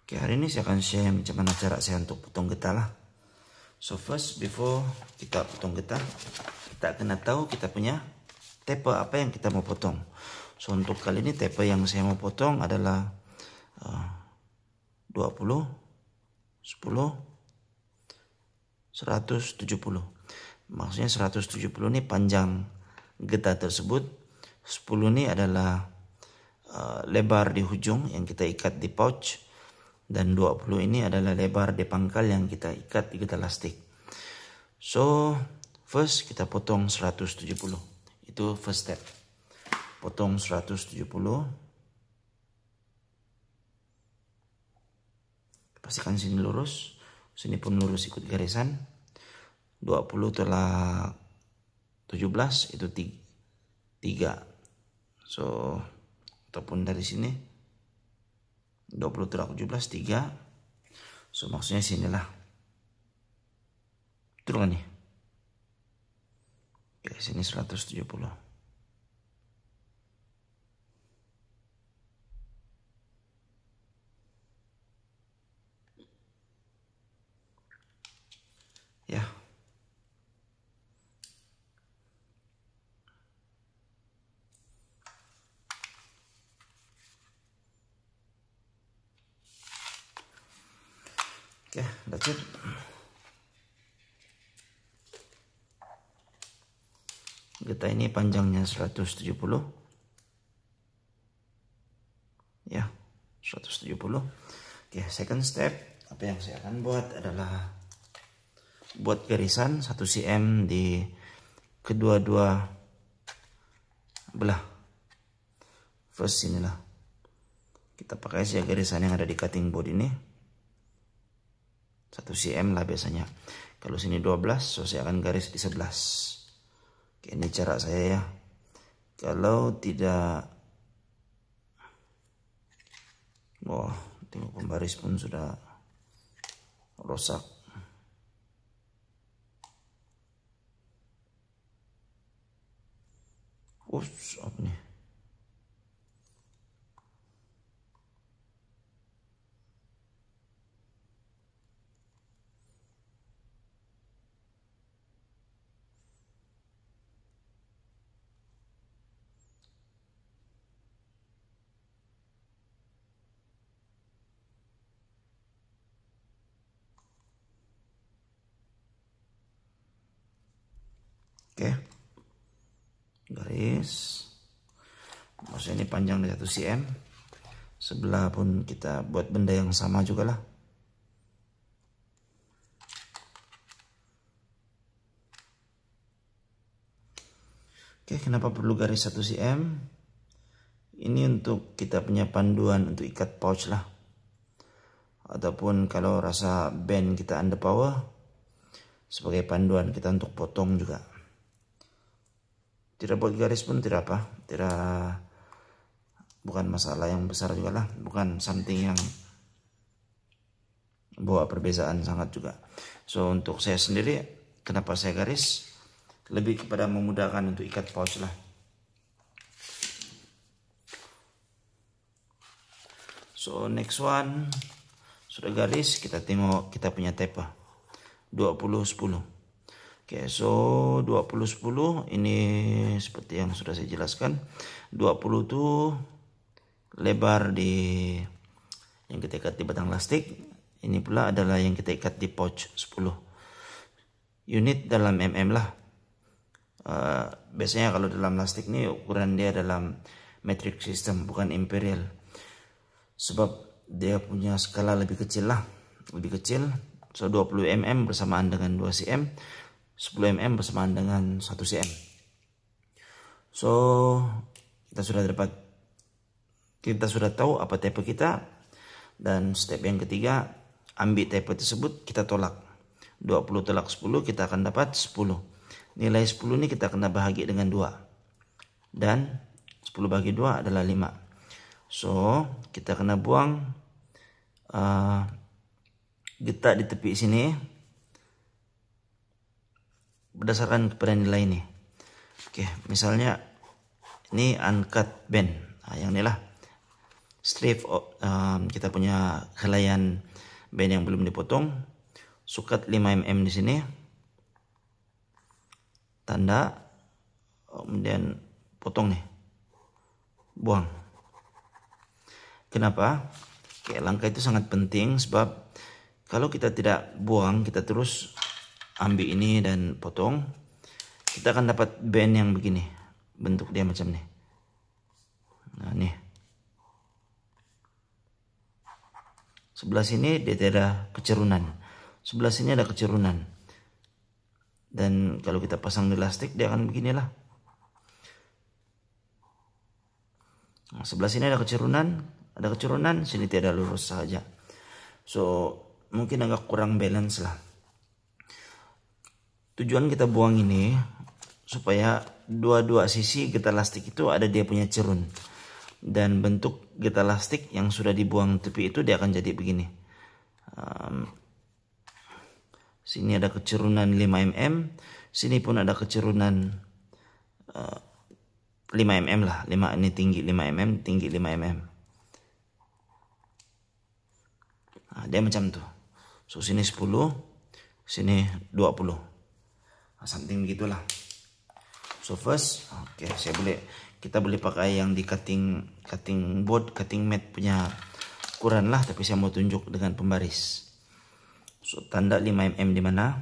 Oke, hari ini saya akan share macam mana cara saya untuk potong getah lah. So first, before kita potong getah, kita kena tahu kita punya tape apa yang kita mau potong. So untuk kali ini tape yang saya mau potong adalah 20, 10, 170. Maksudnya 170 ini panjang getah tersebut. 10 ini adalah lebar di ujung yang kita ikat di pouch. Dan 20 ini adalah lebar di pangkal yang kita ikat di getah elastik. So first kita potong 170. Itu first step. Potong 170. Pastikan sini lurus. Sini pun lurus ikut garisan. 20 tolak 17 itu 3. So ataupun dari sini 20 tolak 17 3. So maksudnya sinilah. Betul kan nih? Oke, sini 170. Ya. Oke, that's it. Getah ini panjangnya 170. Ya, 170. Oke, second step. Apa yang saya akan buat adalah buat garisan 1 cm di kedua-dua belah. First inilah. Kita pakai saja garisan yang ada di cutting board ini. 1 cm lah biasanya. Kalau sini 12, so saya akan garis di 11. Oke, ini cara saya ya. Kalau tidak, wah, tengok pembaris pun sudah rusak. Ups, apa nih? Oke, garis. Maksudnya ini panjang di 1 cm. Sebelah pun kita buat benda yang sama juga lah. Oke, kenapa perlu garis 1 cm? Ini untuk kita punya panduan untuk ikat pouch lah. Ataupun kalau rasa bend kita under power, sebagai panduan kita untuk potong juga. Tidak buat garis pun tidak apa, bukan masalah yang besar juga lah, bukan something yang bawa perbezaan sangat juga. So untuk saya sendiri, kenapa saya garis? Lebih kepada memudahkan untuk ikat pouch lah. So next one, sudah garis, kita tengok kita punya tape 20-10. Oke, so 20-10 ini seperti yang sudah saya jelaskan. 20 itu lebar di yang kita ikat di batang lastik. Ini pula adalah yang kita ikat di pouch 10. Unit dalam mm lah. Biasanya kalau dalam lastik ini ukuran dia dalam metric system, bukan imperial. Sebab dia punya skala lebih kecil lah, lebih kecil. So 20 mm bersamaan dengan 2 cm. 10 mm bersamaan dengan 1 cm. So kita sudah tahu apa tape kita. Dan step yang ketiga, ambil tape tersebut kita tolak. 20 tolak 10 kita akan dapat 10. Nilai 10 ini kita kena bahagi dengan 2. Dan 10 bagi 2 adalah 5. So kita kena buang getah di tepi sini berdasarkan kepada nilai ini. Oke, misalnya ini uncut bend. Nah, yang inilah strip kita punya helaian band yang belum dipotong, sukat 5 mm di sini, tanda, kemudian potong nih, buang. Kenapa? Langkah itu sangat penting sebab kalau kita tidak buang, kita terus ambil ini dan potong, kita akan dapat band yang begini, bentuk dia macam nih. Nah nih, sebelah sini dia tidak ada kecerunan, sebelah sini ada kecerunan, dan kalau kita pasang di elastik dia akan beginilah. Nah, sebelah sini ada kecerunan, sini tidak lurus saja. So mungkin agak kurang balance lah. Tujuan kita buang ini supaya dua sisi getah lastik itu ada dia punya cerun, dan bentuk getah lastik yang sudah dibuang tepi itu dia akan jadi begini. Sini ada kecerunan 5 mm, sini pun ada kecerunan 5 mm lah. 5 ini tinggi 5 mm, tinggi 5 mm. Nah, dia macam tuh. So sini 10, sini 20. Nah, something begitulah. So first, kita boleh pakai yang di cutting mat punya ukuran lah, tapi saya mau tunjuk dengan pembaris. So tanda 5 mm di mana?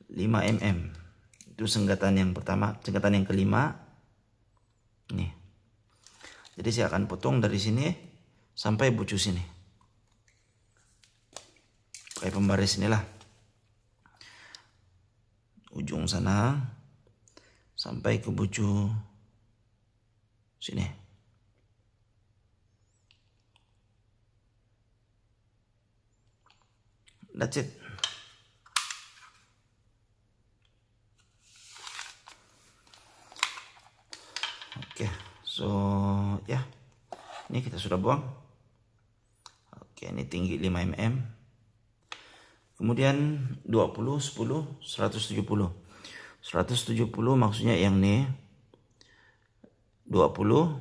5 mm. Itu senggatan yang pertama, senggatan yang kelima. Nih. Jadi saya akan potong dari sini sampai bucu sini. Pakai pembaris inilah, ujung sana sampai ke bucu sini. That's it. Oke, so ya, ini kita sudah buang. Oke, ini tinggi 5 mm. Kemudian 20, 10, 170. 170 maksudnya yang ini 20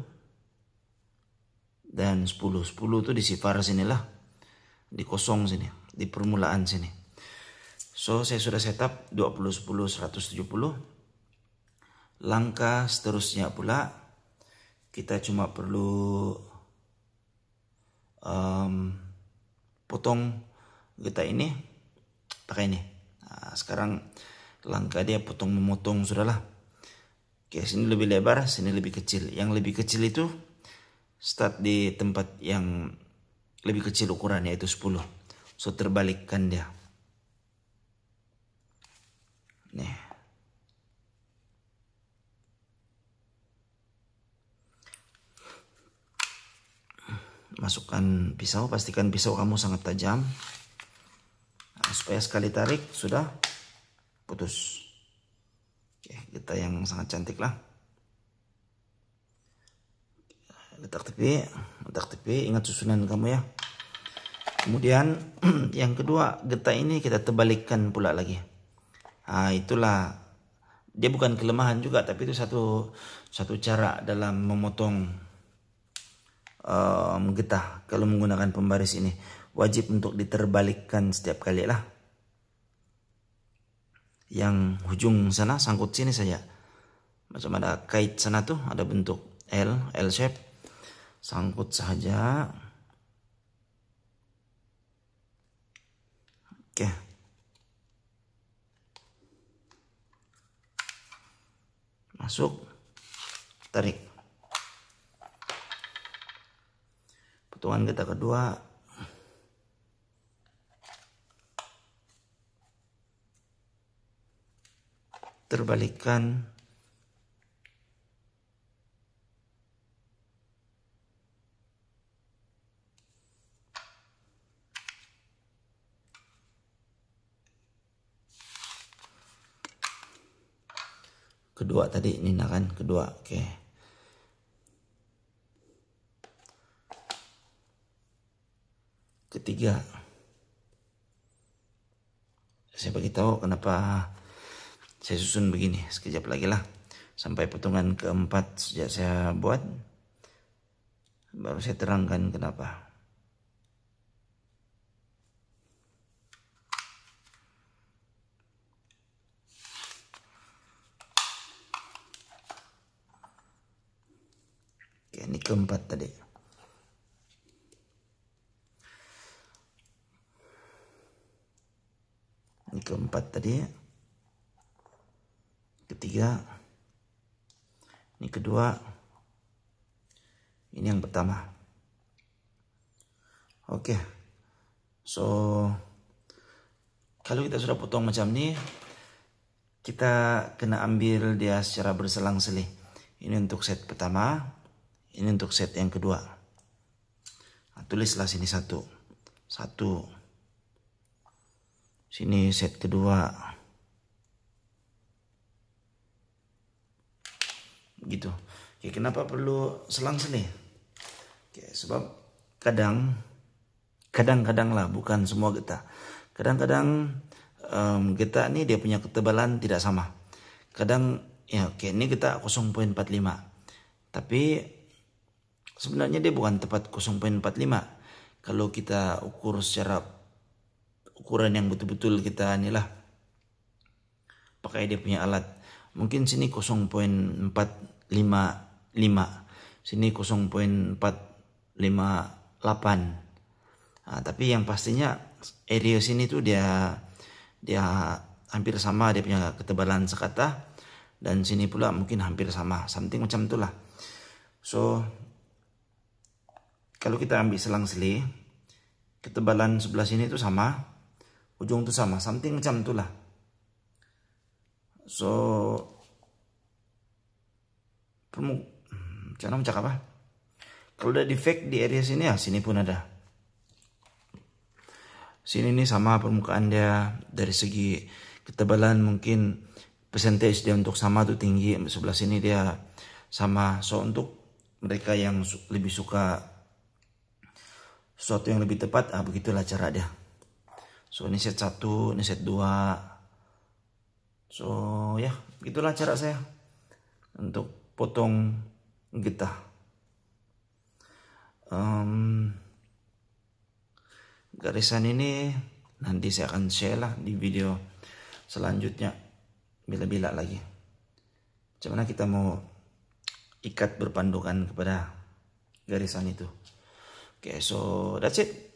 dan 10. 10 itu di sifar sinilah, di kosong sini, di permulaan sini. So saya sudah setup 20, 10, 170. Langkah seterusnya pula kita cuma perlu potong getah ini pakai ini. Nah, sekarang langkah dia potong memotong sudahlah. Oke, sini lebih lebar, sini lebih kecil. Yang lebih kecil itu start di tempat yang lebih kecil ukurannya, yaitu 10. So terbalikkan dia. Nih. Masukkan pisau, pastikan pisau kamu sangat tajam. Nah, supaya sekali tarik sudah putus. Oke, getah yang sangat cantik lah. Letak tepi, ingat susunan kamu ya. Kemudian yang kedua, getah ini kita terbalikkan pula lagi. Nah, itulah, dia bukan kelemahan juga, tapi itu satu cara dalam memotong getah. Kalau menggunakan pembaris ini wajib untuk diterbalikkan setiap kali lah. Yang ujung sana sangkut sini saja, macam ada kait sana tuh, ada bentuk L shape, sangkut saja. Oke. Masuk, tarik. Potongan getah kedua terbalikkan. Kedua tadi ini kan kedua. Oke. Ketiga. Saya beritahu kenapa saya susun begini. Sekejap lagi lah sampai potongan keempat sejak saya buat. Baru saya terangkan kenapa. Oke, ini keempat tadi. Ini keempat tadi. Ketiga. Ini kedua. Ini yang pertama. Oke. So, kalau kita sudah potong macam ini, kita kena ambil dia secara berselang-seling. Ini untuk set pertama, ini untuk set yang kedua. Nah, tulislah sini satu. Sini set kedua. Gitu. Oke, kenapa perlu selang-seling? Oke, sebab kadang-kadang lah, bukan semua getah. Kadang-kadang getah ini dia punya ketebalan tidak sama. Kadang ya oke, ini getah 0,45. Tapi sebenarnya dia bukan tepat 0,45. Kalau kita ukur secara ukuran yang betul-betul kita inilah pakai dia punya alat. Mungkin sini 0,455, sini 0,458. Nah, tapi yang pastinya area sini tuh dia hampir sama, dia punya ketebalan sekata, dan sini pula mungkin hampir sama, something macam itulah. So kalau kita ambil selang-seli, ketebalan sebelah sini itu sama, ujung itu sama, something macam itulah. So cara mencakap apa? Kalau ada defect di area sini, ya sini pun ada. Sini ini sama permukaan dia, dari segi ketebalan mungkin percentage dia untuk sama tuh tinggi, sebelah sini dia sama. So untuk mereka yang lebih suka sesuatu yang lebih tepat, begitulah cara dia. So ini set 1, ini set 2. So ya, itulah cara saya untuk potong getah. Garisan ini nanti saya akan share lah di video selanjutnya, bila-bila lagi. Macam mana kita mau ikat berpandukan kepada garisan itu. Oke, so that's it.